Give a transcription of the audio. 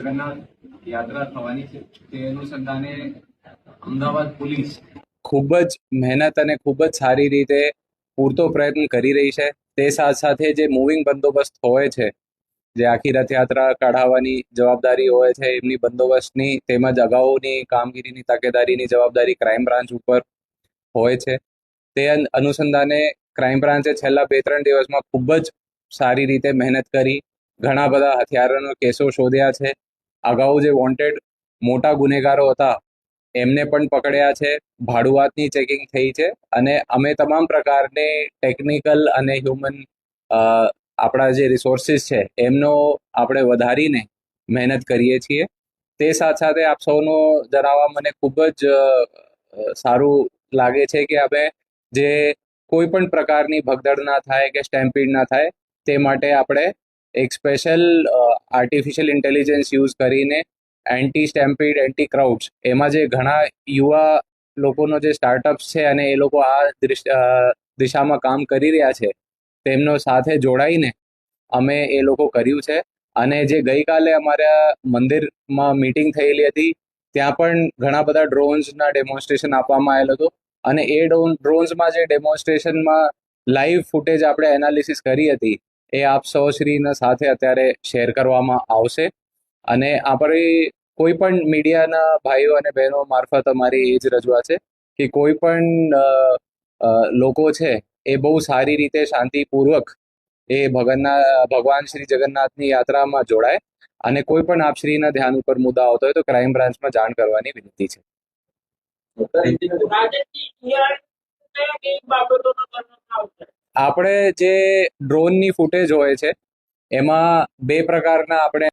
જગન્નાથ યાત્રા થવાની છે તે અનુસંધાને અમદાવાદ પોલીસ ખૂબ જ મહેનત અને ખૂબ જ સારી રીતે પૂરતો પ્રયત્ન કરી રહી છે. તે સાથે સાથે જે મૂવિંગ બંદોબસ્ત હોય છે, જે આખી રથયાત્રા કાઢાવવાની જવાબદારી હોય છે, એમની બંદોબસ્તની તેમજ અગાઉની કામગીરીની તકેદારીની જવાબદારી ક્રાઇમ બ્રાન્ચ ઉપર હોય છે. તે અનુસંધાને ક્રાઇમ બ્રાન્ચે છેલ્લા 2-3 દિવસમાં ખૂબ જ સારી રીતે મહેનત કરી ઘણા બધા હથિયારોના કેસો શોધ્યા છે. અગાઉ જે વોન્ટેડ મોટા ગુનેગારો હતા એમને પણ પકડ્યા છે. ભાડુઆતની ચેકિંગ થઈ છે અને અમે તમામ પ્રકારની ટેકનિકલ અને હ્યુમન આપણા જે રિસોર્સિસ છે એમનો આપણે વધારીને મહેનત કરીએ છીએ. તે સાથે સાથે આપ સૌનો જણાવવા મને ખૂબ જ સારું લાગે છે કે અમે જે કોઈ પણ પ્રકારની ભગદડ ના થાય કે સ્ટેમ્પીડ ના થાય તે માટે આપણે એક સ્પેશિયલ આર્ટિફિશિયલ ઇન્ટેલિજન્સ યુઝ કરીને એન્ટી સ્ટેમ્પીડ, એન્ટી ક્રાઉડ્સ એમાં જે ઘણા યુવા લોકોનો જે સ્ટાર્ટઅપ્સ છે અને એ લોકો આ દિશામાં કામ કરી રહ્યા છે તેમનો સાથે જોડાઈને અમે એ લોકો કર્યું છે. અને જે ગઈકાલે અમારા મંદિરમાં મીટિંગ થયેલી હતી ત્યાં પણ ઘણા બધા ડ્રોન્સના ડેમોન્સ્ટ્રેશન આપવામાં આવેલ હતું અને એ ડ્રોન્સમાં જે ડેમોન્સ્ટ્રેશનમાં લાઈવ ફૂટેજ આપણે એનાલિસિસ કરી હતી એ આપ સૌ શ્રીના સાથે અત્યારે શેર કરવામાં આવશે. અને આપણી કોઈ પણ મીડિયાના ભાઈઓ અને બહેનો મારફત અમારી એ જ રજૂઆત છે કે કોઈ પણ લોકો છે એ બહુ સારી રીતે શાંતિપૂર્વક એ ભગવાન શ્રી જગન્નાથની યાત્રામાં જોડાય અને કોઈ પણ આપશ્રીના ધ્યાન ઉપર મુદ્દા આવતો હોય તો ક્રાઇમ બ્રાન્ચમાં જાણ કરવાની વિનંતી છે. આપણે જે ડ્રોનની ફૂટેજ હોય છે એમાં બે પ્રકારના આપણે